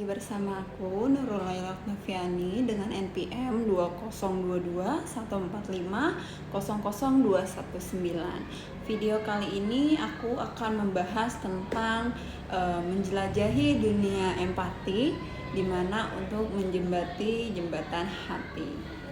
Bersama aku Nurul Laila Noviani dengan NPM 202214500219. Video kali ini aku akan membahas tentang menjelajahi dunia empati, dimana untuk menjembati jembatan hati.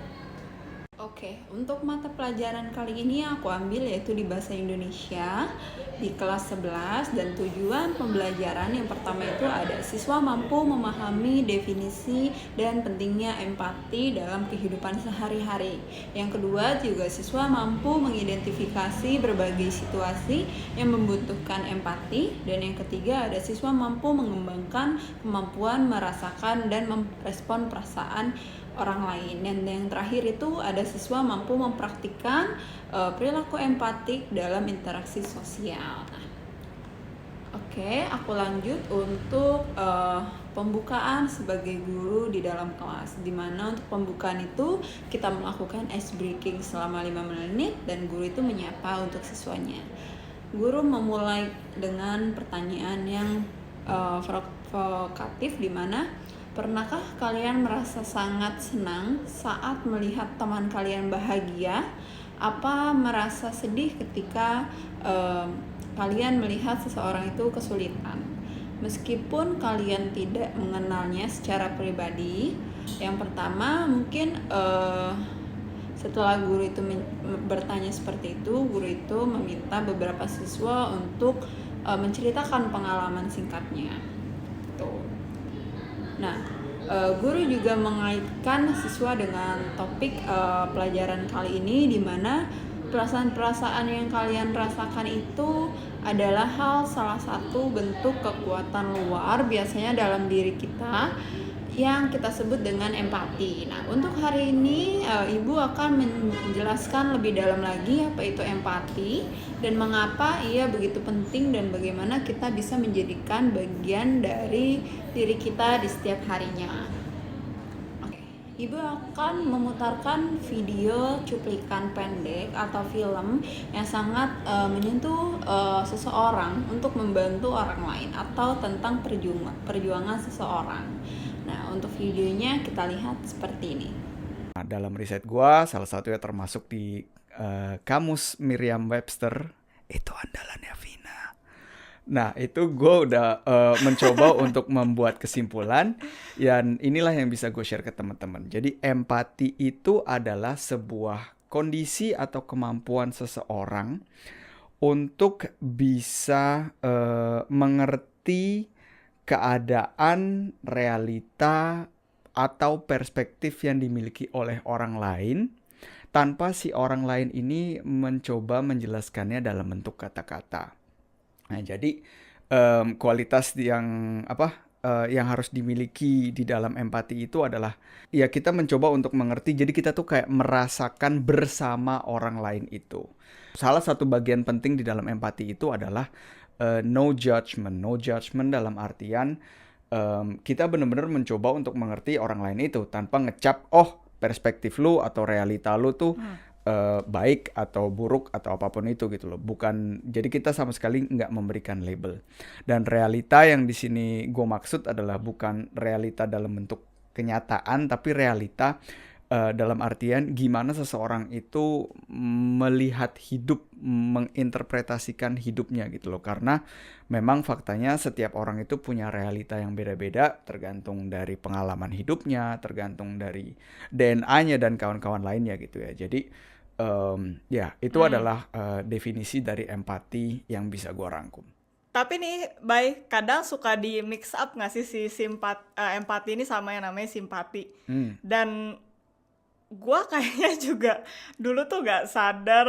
Oke, untuk mata pelajaran kali ini aku ambil yaitu di Bahasa Indonesia di kelas 11, dan tujuan pembelajaran yang pertama itu ada siswa mampu memahami definisi dan pentingnya empati dalam kehidupan sehari-hari. Yang kedua juga siswa mampu mengidentifikasi berbagai situasi yang membutuhkan empati, dan yang ketiga ada siswa mampu mengembangkan kemampuan merasakan dan merespon perasaan orang lain. Dan yang terakhir itu ada siswa mampu mempraktikkan perilaku empatik dalam interaksi sosial. Oke, aku lanjut untuk pembukaan sebagai guru di dalam kelas, dimana untuk pembukaan itu kita melakukan ice breaking selama 5 menit dan guru itu menyapa untuk siswanya. Guru memulai dengan pertanyaan yang provokatif, dimana pernahkah kalian merasa sangat senang saat melihat teman kalian bahagia? Apa merasa sedih ketika kalian melihat seseorang itu kesulitan? Meskipun kalian tidak mengenalnya secara pribadi. Yang pertama mungkin setelah guru itu bertanya seperti itu, guru itu meminta beberapa siswa untuk menceritakan pengalaman singkatnya. Nah, guru juga mengaitkan siswa dengan topik pelajaran kali ini, di mana perasaan-perasaan yang kalian rasakan itu adalah salah satu bentuk kekuatan luar biasanya dalam diri kita yang kita sebut dengan empati. Nah, untuk hari ini Ibu akan menjelaskan lebih dalam lagi apa itu empati dan mengapa ia begitu penting dan bagaimana kita bisa menjadikan bagian dari diri kita di setiap harinya. Oke, Ibu akan memutarkan video cuplikan pendek atau film yang sangat menyentuh seseorang untuk membantu orang lain atau tentang perjuangan seseorang. Nah, untuk videonya kita lihat seperti ini. Dalam riset gua, salah satunya termasuk di kamus Merriam-Webster, itu andalannya Vina. Nah, itu gue udah mencoba untuk membuat kesimpulan, dan inilah yang bisa gue share ke teman-teman. Jadi empati itu adalah sebuah kondisi atau kemampuan seseorang untuk bisa mengerti keadaan, realita, atau perspektif yang dimiliki oleh orang lain tanpa si orang lain ini mencoba menjelaskannya dalam bentuk kata-kata. Nah, jadi kualitas yang harus dimiliki di dalam empati itu adalah ya kita mencoba untuk mengerti, jadi kita tuh kayak merasakan bersama orang lain itu. Salah satu bagian penting di dalam empati itu adalah no judgment. No judgment dalam artian kita benar-benar mencoba untuk mengerti orang lain itu tanpa ngecap, oh perspektif lu atau realita lu tuh baik atau buruk atau apapun itu gitu loh. Bukan, jadi kita sama sekali nggak memberikan label. Dan realita yang di sini gue maksud adalah bukan realita dalam bentuk kenyataan, tapi realita dalam artian gimana seseorang itu melihat hidup, menginterpretasikan hidupnya gitu loh. Karena memang faktanya setiap orang itu punya realita yang beda-beda, tergantung dari pengalaman hidupnya, tergantung dari DNA-nya dan kawan-kawan lainnya gitu ya. Jadi ya itu adalah definisi dari empati yang bisa gue rangkum. Tapi nih, Bay, kadang suka di mix up nggak sih si empati ini sama yang namanya simpati. Dan gue kayaknya juga dulu tuh gak sadar,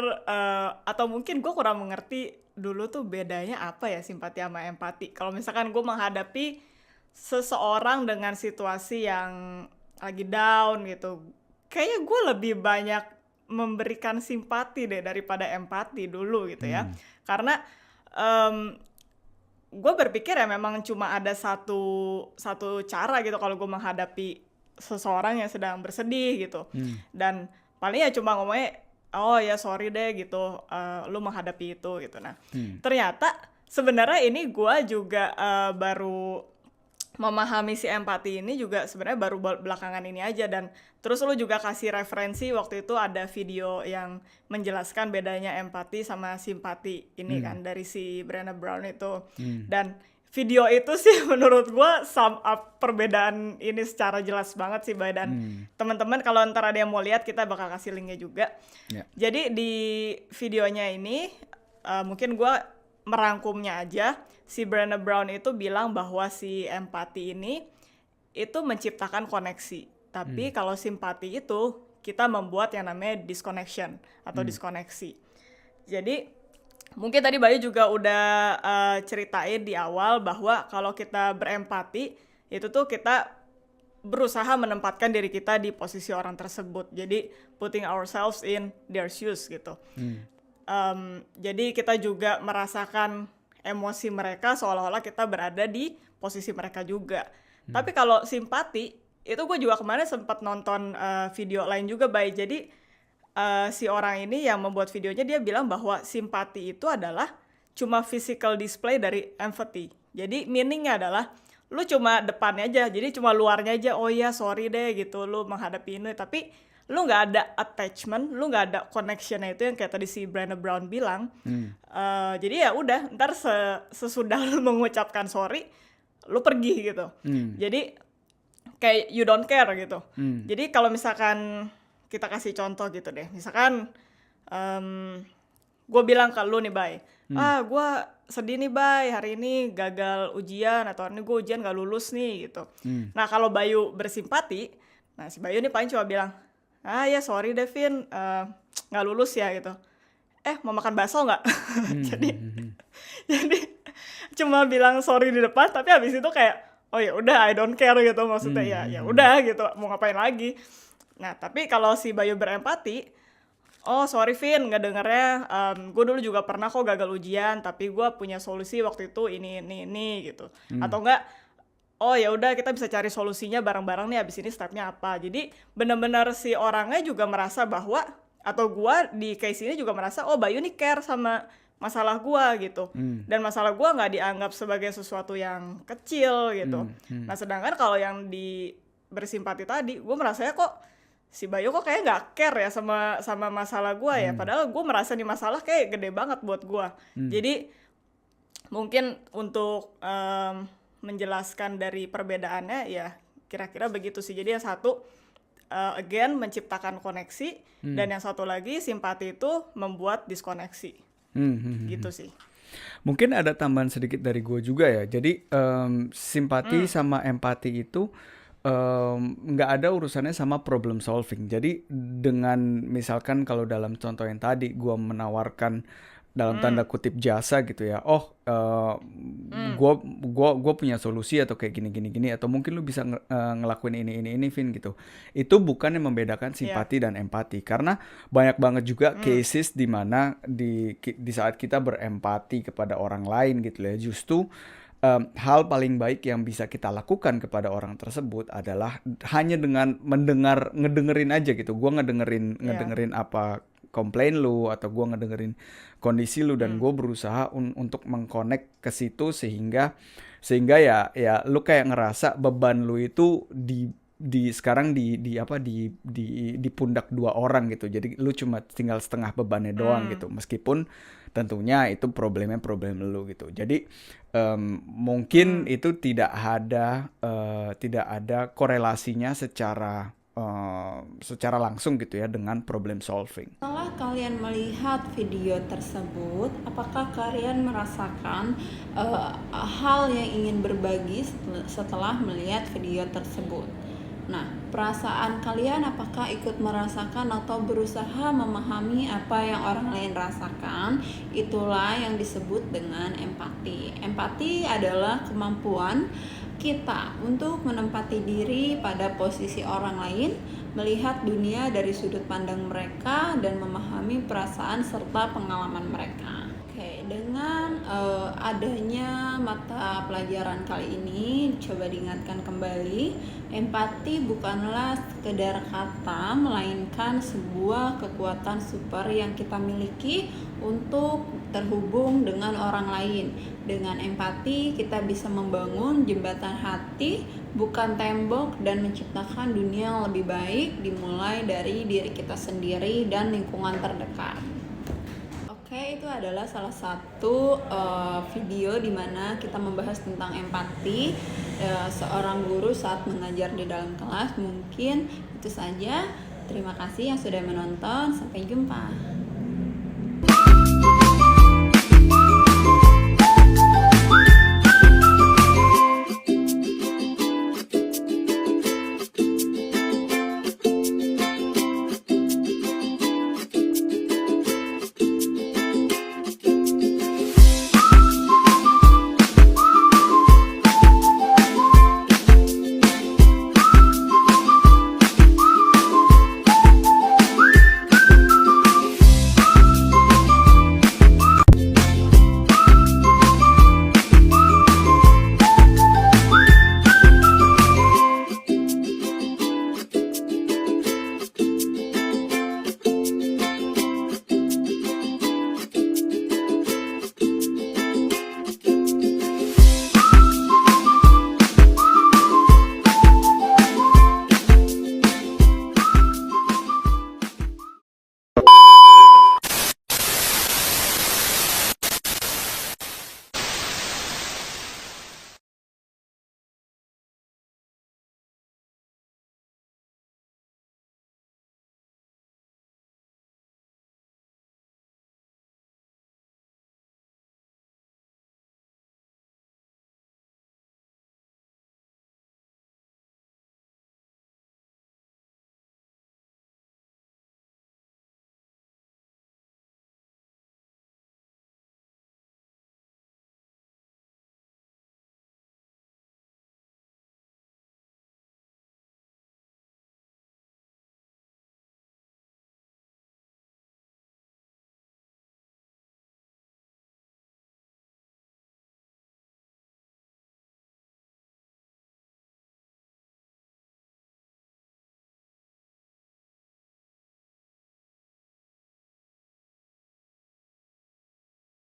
atau mungkin gue kurang mengerti dulu tuh bedanya apa ya simpati sama empati. Kalau misalkan gue menghadapi seseorang dengan situasi yang lagi down gitu, kayaknya gue lebih banyak memberikan simpati deh daripada empati dulu gitu ya. Karena gue berpikir ya memang cuma ada satu cara gitu kalau gue menghadapi seseorang yang sedang bersedih gitu. Dan paling ya cuma ngomongnya, oh ya sorry deh gitu, lu menghadapi itu gitu. Nah ternyata sebenarnya ini gue juga baru memahami si empati ini juga sebenarnya baru belakangan ini aja. Dan terus lu juga kasih referensi waktu itu ada video yang menjelaskan bedanya empati sama simpati ini kan dari si Brené Brown itu. Dan video itu sih menurut gue sum up perbedaan ini secara jelas banget sih, Bay. Dan teman-teman kalau ntar ada yang mau lihat kita bakal kasih linknya juga. Jadi di videonya ini mungkin gue merangkumnya aja. Si Brené Brown itu bilang bahwa si empati ini itu menciptakan koneksi. Tapi kalau simpati itu kita membuat yang namanya disconnection atau diskoneksi. Jadi mungkin tadi Bayu juga udah ceritain di awal bahwa kalau kita berempati itu tuh kita berusaha menempatkan diri kita di posisi orang tersebut. Jadi putting ourselves in their shoes gitu. Jadi kita juga merasakan emosi mereka seolah-olah kita berada di posisi mereka juga. Tapi kalau simpati, itu gue juga kemarin sempat nonton video lain juga, Bay. Jadi si orang ini yang membuat videonya dia bilang bahwa simpati itu adalah cuma physical display dari empathy. Jadi meaningnya adalah lu cuma depannya aja, jadi cuma luarnya aja, oh ya sorry deh gitu, lu menghadapi ini. Tapi lu nggak ada attachment, lu nggak ada connectionnya itu yang kayak tadi si Brené Brown bilang. Jadi ya udah, ntar sesudah lu mengucapkan sorry, lu pergi gitu. Jadi kayak you don't care gitu. Jadi kalau misalkan kita kasih contoh gitu deh, misalkan gue bilang ke lu nih, Bay, gue sedih nih, Bay, hari ini gagal ujian atau hari ini gue ujian gak lulus nih gitu. Nah kalau Bayu bersimpati, nah si Bayu nih paling cuma bilang, ya sorry Devin, nggak lulus ya gitu. Mau makan bakso nggak? jadi cuma bilang sorry di depan, tapi habis itu kayak oh ya udah I don't care gitu, maksudnya ya udah gitu, mau ngapain lagi. Nah tapi kalau si Bayu berempati, oh sorry Vin, nggak dengernya, gue dulu juga pernah kok gagal ujian, tapi gue punya solusi waktu itu ini gitu. Atau enggak, oh ya udah kita bisa cari solusinya bareng-bareng nih, abis ini stepnya apa. Jadi benar-benar si orangnya juga merasa bahwa, atau gua di case ini juga merasa, oh Bayu nih care sama masalah gua gitu. Dan masalah gua nggak dianggap sebagai sesuatu yang kecil gitu. Nah sedangkan kalau yang di bersimpati tadi, gua merasanya kok si Bayu kok kayak nggak care ya sama masalah gua ya. Padahal gua merasa nih masalah kayak gede banget buat gua. Jadi mungkin untuk menjelaskan dari perbedaannya ya kira-kira begitu sih. Jadi yang satu again menciptakan koneksi, dan yang satu lagi simpati itu membuat diskoneksi. Gitu sih. Mungkin ada tambahan sedikit dari gue juga ya. Jadi simpati sama empati itu nggak ada urusannya sama problem solving. Jadi dengan misalkan kalau dalam contoh yang tadi gue menawarkan dalam tanda kutip jasa gitu ya. Oh, gua punya solusi atau kayak gini atau mungkin lu bisa ngelakuin ini Vin gitu. Itu bukan yang membedakan simpati dan empati, karena banyak banget juga cases di mana di saat kita berempati kepada orang lain gitu ya, justru hal paling baik yang bisa kita lakukan kepada orang tersebut adalah hanya dengan ngedengerin aja gitu. Gua ngedengerin apa komplain lu, atau gue ngedengerin kondisi lu, dan gue berusaha untuk mengconnect ke situ sehingga ya lu kayak ngerasa beban lu itu sekarang di pundak dua orang gitu. Jadi lu cuma tinggal setengah bebannya doang gitu, meskipun tentunya itu problem lu gitu. Jadi mungkin itu tidak ada korelasinya secara langsung gitu ya dengan problem solving. Setelah kalian melihat video tersebut, apakah kalian merasakan hal yang ingin berbagi setelah melihat video tersebut? Nah, perasaan kalian apakah ikut merasakan atau berusaha memahami apa yang orang lain rasakan? Itulah yang disebut dengan empati. Empati adalah kemampuan kita untuk menempati diri pada posisi orang lain, melihat dunia dari sudut pandang mereka, dan memahami perasaan serta pengalaman mereka. Oke, dengan adanya mata pelajaran kali ini, coba diingatkan kembali, empati bukanlah sekedar kata, melainkan sebuah kekuatan super yang kita miliki untuk terhubung dengan orang lain. Dengan empati, kita bisa membangun jembatan hati, bukan tembok, dan menciptakan dunia yang lebih baik, dimulai dari diri kita sendiri dan lingkungan terdekat. Oke, itu adalah salah satu video di mana kita membahas tentang empati seorang guru saat mengajar di dalam kelas. Mungkin itu saja. Terima kasih yang sudah menonton. Sampai jumpa.